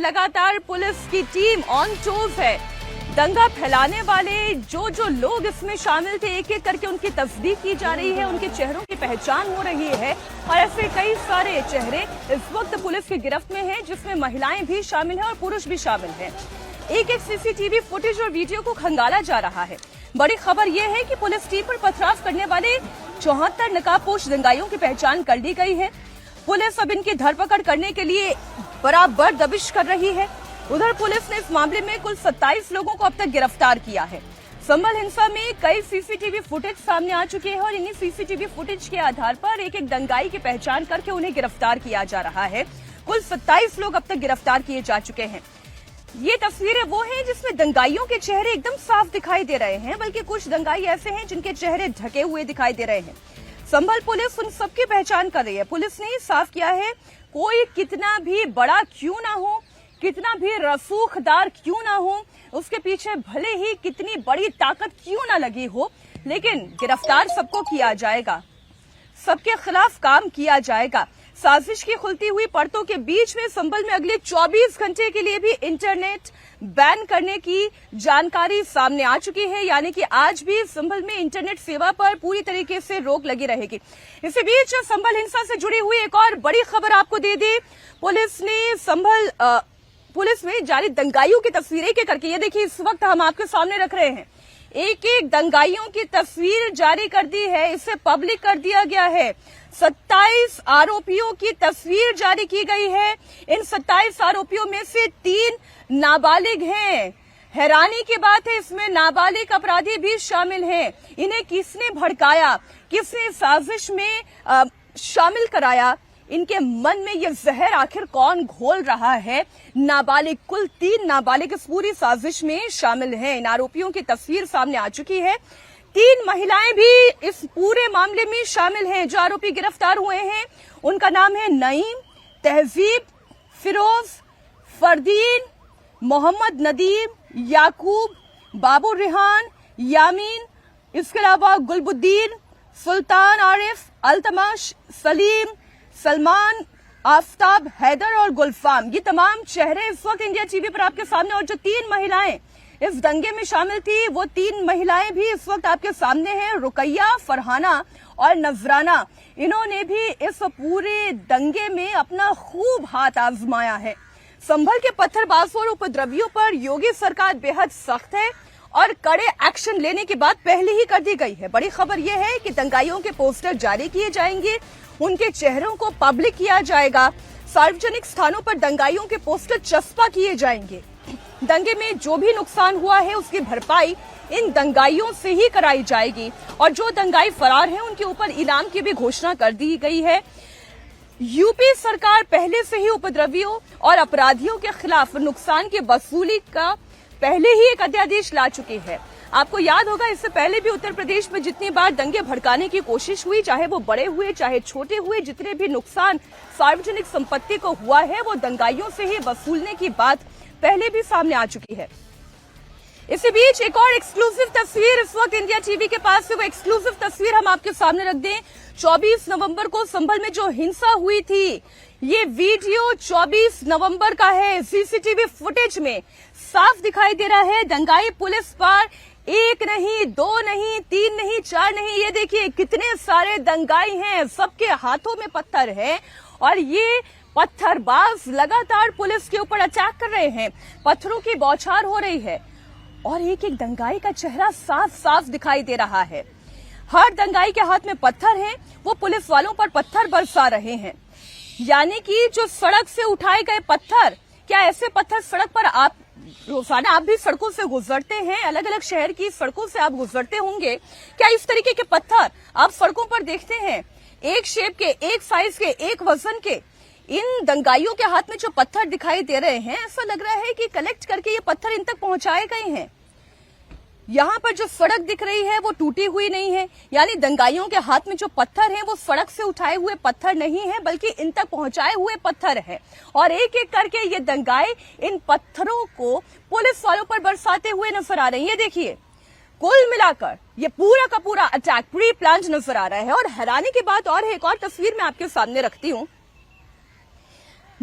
लगातार पुलिस की team on toes है। दंगा फैलाने वाले जो लोग इसमें शामिल थे, एक एक करके उनकी तस्दीक की जा रही है, उनके चेहरों की पहचान हो रही है और ऐसे कई सारे चेहरे इस वक्त पुलिस की गिरफ्त में हैं, जिसमें महिलाएं भी शामिल हैं और पुरुष भी शामिल हैं। एक एक सीसीटीवी फुटेज और वीडियो को खंगाला जा रहा है। बड़ी खबर यह है कि पुलिस टीम पर पथराव करने वाले 74 नकाबपोश दंगाइयों की पहचान कर ली गई है। पुलिस अब इनकी धरपकड़ करने के लिए बराबर दबिश कर रही है। उधर पुलिस ने इस मामले में कुल 27 लोगों को अब तक गिरफ्तार किया है। संभल हिंसा में कई सीसीटीवी फुटेज सामने आ चुके हैं और इन्हीं सीसीटीवी फुटेज के आधार पर एक एक दंगाई की पहचान करके उन्हें गिरफ्तार किया जा रहा है। कुल 27 लोग अब तक गिरफ्तार किए जा चुके हैं। ये तस्वीरें वो हैं जिसमें दंगाइयों के चेहरे एकदम साफ दिखाई दे रहे हैं, बल्कि कुछ दंगाई ऐसे हैं जिनके चेहरे ढके हुए दिखाई दे रहे हैं। संभल पुलिस उन सबकी पहचान कर रही है। पुलिस ने साफ किया है, कोई कितना भी बड़ा क्यों ना हो, कितना भी रसूखदार क्यों ना हो, उसके पीछे भले ही कितनी बड़ी ताकत क्यों ना लगी हो, लेकिन गिरफ्तार सबको किया जाएगा, सबके खिलाफ काम किया जाएगा। साजिश की खुलती हुई परतों के बीच में संभल में अगले 24 घंटे के लिए भी इंटरनेट बैन करने की जानकारी सामने आ चुकी है, यानी कि आज भी संभल में इंटरनेट सेवा पर पूरी तरीके से रोक लगी रहेगी। इसी बीच संभल हिंसा से जुड़ी हुई एक और बड़ी खबर आपको दे दी। पुलिस ने संभल पुलिस में जारी दंगाइयों की तस्वीरें एक करके, ये देखिए इस वक्त हम आपके सामने रख रहे हैं, एक एक दंगाइयों की तस्वीर जारी कर दी है, इसे पब्लिक कर दिया गया है। 27 आरोपियों की तस्वीर जारी की गई है। इन 27 आरोपियों में से 3 नाबालिग हैं। हैरानी की बात है, इसमें नाबालिग अपराधी भी शामिल हैं। इन्हें किसने भड़काया, किसने साजिश में शामिल कराया, इनके मन में ये जहर आखिर कौन घोल रहा है। नाबालिग, कुल 3 नाबालिग इस पूरी साजिश में शामिल हैं। इन आरोपियों की तस्वीर सामने आ चुकी है। 3 महिलाएं भी इस पूरे मामले में शामिल हैं। जो आरोपी गिरफ्तार हुए हैं उनका नाम है नईम, तहजीब, फिरोज, फरदीन, मोहम्मद नदीम, याकूब, बाबू रिहान, यामीन, इसके अलावा गुलबुद्दीन, सुल्तान आरिफ, अल्तमश, सलीम, सलमान, आफ्ताब, हैदर और गुलफाम। ये तमाम चेहरे इस वक्त इंडिया टीवी पर आपके सामने। और जो 3 महिलाएं इस दंगे में शामिल थी, वो 3 महिलाएं भी इस वक्त आपके सामने हैं। रुकैया, फरहाना और नजराना, इन्होंने भी इस पूरे दंगे में अपना खूब हाथ आजमाया है। संभल के पत्थरबाजों और उपद्रवियों पर योगी सरकार बेहद सख्त है और कड़े एक्शन लेने की बात पहले ही कर दी गई है। बड़ी खबर यह है कि दंगाइयों के पोस्टर जारी किए जाएंगे, उनके चेहरों को पब्लिक किया जाएगा। सार्वजनिक स्थानों पर दंगाइयों के पोस्टर चस्पा किए जाएंगे। दंगे में जो भी नुकसान हुआ है उसकी भरपाई इन दंगाइयों से ही कराई जाएगी और जो दंगाई फरार हैं उनके ऊपर इनाम की भी घोषणा कर दी गई है। यूपी सरकार पहले से ही उपद्रवियों और अपराधियों के खिलाफ नुकसान की वसूली का पहले ही एक अध्यादेश ला चुकी है। आपको याद होगा, इससे पहले भी उत्तर प्रदेश में जितनी बार दंगे भड़काने की कोशिश हुई, चाहे वो बड़े हुए चाहे छोटे हुए, जितने भी नुकसान सार्वजनिक संपत्ति को हुआ है वो दंगाइयों से ही वसूलने की बात पहले भी सामने आ चुकी है। इसी बीच एक और एक्सक्लूसिव तस्वीर इस वक्त इंडिया टीवी के पास है। वो एक्सक्लूसिव तस्वीर हम आपके सामने रख दें। 24 नवंबर को संभल में जो हिंसा हुई थी, ये वीडियो 24 नवंबर का है। सीसीटीवी फुटेज में साफ दिखाई दे रहा है दंगाई पुलिस पर 1 नहीं, 2 नहीं, 3 नहीं, 4 नहीं, ये देखिए कितने सारे दंगाई हैं। सबके हाथों में पत्थर है और ये पत्थरबाज लगातार पुलिस के ऊपर अटैक कर रहे हैं। पत्थरों की बौछार हो रही है और एक एक दंगाई का चेहरा साफ साफ दिखाई दे रहा है। हर दंगाई के हाथ में पत्थर है, वो पुलिस वालों पर पत्थर बरसा रहे हैं। यानी कि जो सड़क से उठाए गए पत्थर, क्या ऐसे पत्थर सड़क पर आप रोजाना आप भी सड़कों से गुजरते हैं, अलग अलग शहर की सड़कों से आप गुजरते होंगे, क्या इस तरीके के पत्थर आप सड़कों पर देखते हैं? एक शेप के, एक साइज के, एक वजन के। इन दंगाइयों के हाथ में जो पत्थर दिखाई दे रहे हैं, ऐसा लग रहा है कि कलेक्ट करके ये पत्थर इन तक पहुंचाए गए हैं। यहाँ पर जो सड़क दिख रही है वो टूटी हुई नहीं है, यानी दंगाइयों के हाथ में जो पत्थर है वो सड़क से उठाए हुए पत्थर नहीं है, बल्कि इन तक पहुंचाए हुए पत्थर है। और एक एक करके ये दंगाई इन पत्थरों को पुलिस वालों पर बरसाते हुए नजर आ रहे हैं। ये देखिए, कुल मिलाकर ये पूरा का पूरा अटैक प्री प्लान्ड नजर आ रहा है। और हैरानी की बात और है, एक और तस्वीर मैं आपके सामने रखती हूँ।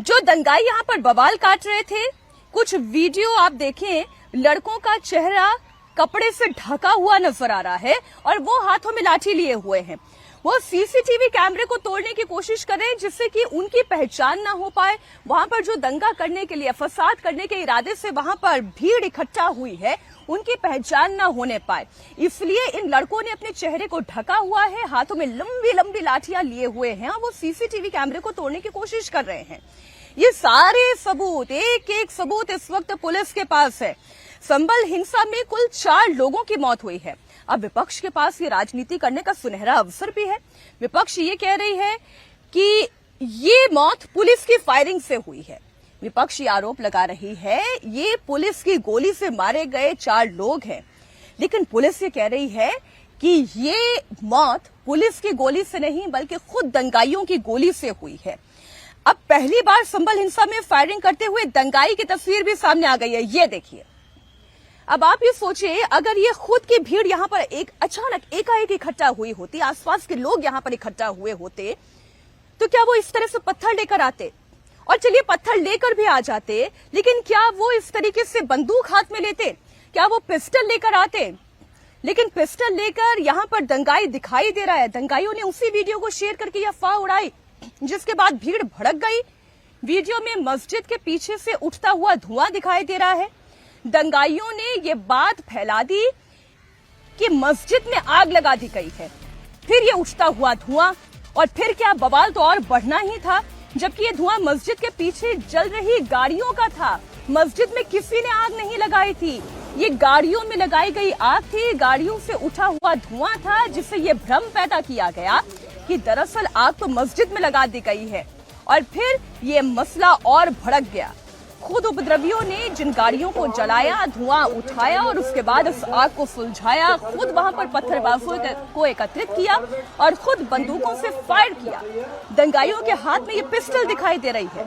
जो दंगाई यहाँ पर बवाल काट रहे थे, कुछ वीडियो आप देखें, लड़कों का चेहरा कपड़े से ढका हुआ नजर आ रहा है और वो हाथों में लाठी लिए हुए हैं। वो सीसीटीवी कैमरे को तोड़ने की कोशिश कर रहे हैं जिससे कि उनकी पहचान ना हो पाए। वहां पर जो दंगा करने के लिए, फसाद करने के इरादे से वहां पर भीड़ इकट्ठा हुई है, उनकी पहचान ना होने पाए, इसलिए इन लड़कों ने अपने चेहरे को ढका हुआ है, हाथों में लंबी लंबी लाठियां लिए हुए हैं और वो सीसीटीवी कैमरे को तोड़ने की कोशिश कर रहे हैं। ये सारे सबूत, एक एक सबूत इस वक्त पुलिस के पास है। संभल हिंसा में कुल 4 लोगों की मौत हुई है। अब विपक्ष के पास ये राजनीति करने का सुनहरा अवसर भी है। विपक्ष ये कह रही है कि ये मौत पुलिस की फायरिंग से हुई है। विपक्ष ये आरोप लगा रही है ये पुलिस की गोली से मारे गए 4 लोग हैं, लेकिन पुलिस ये कह रही है कि ये मौत पुलिस की गोली से नहीं बल्कि खुद दंगाइयों की गोली से हुई है। अब पहली बार संभल हिंसा में फायरिंग करते हुए दंगाई की तस्वीर भी सामने आ गई है, ये देखिए। अब आप ये सोचिए, अगर ये खुद की भीड़ यहाँ पर एक अचानक एकाएक इकट्ठा हुई होती, आसपास के लोग यहाँ पर इकट्ठा हुए होते, तो क्या वो इस तरह से पत्थर लेकर आते? और चलिए पत्थर लेकर भी आ जाते, लेकिन क्या वो इस तरीके से बंदूक हाथ में लेते? क्या वो पिस्टल लेकर आते? लेकिन पिस्टल लेकर यहाँ पर दंगाई दिखाई दे रहा है। दंगाइयों ने उसी वीडियो को शेयर करके अफवाह उड़ाई, जिसके बाद भीड़ भड़क गई। वीडियो में मस्जिद के पीछे से उठता हुआ धुआं दिखाई दे रहा है। दंगाइयों ने ये बात फैला दी कि मस्जिद में आग लगा दी गई है। फिर ये उठता हुआ धुआं, और फिर क्या बवाल तो और बढ़ना ही था, जबकि ये धुआं मस्जिद के पीछे जल रही गाड़ियों का था। मस्जिद में किसी ने आग नहीं लगाई थी, ये गाड़ियों में लगाई गई आग थी। गाड़ियों से उठा हुआ धुआं था, जिससे ये भ्रम पैदा किया गया कि दरअसल आग तो मस्जिद में लगा दी गई है। और फिर ये मसला और भड़क गया। खुद उपद्रवियों ने जिन गाड़ियों को जलाया, धुआं उठाया और उसके बाद इस आग को सुलझाया, खुद वहां पर पत्थरबाजों को एकत्रित किया और खुद बंदूकों से फायर किया। दंगाइयों के हाथ में ये पिस्टल दिखाई दे रही है।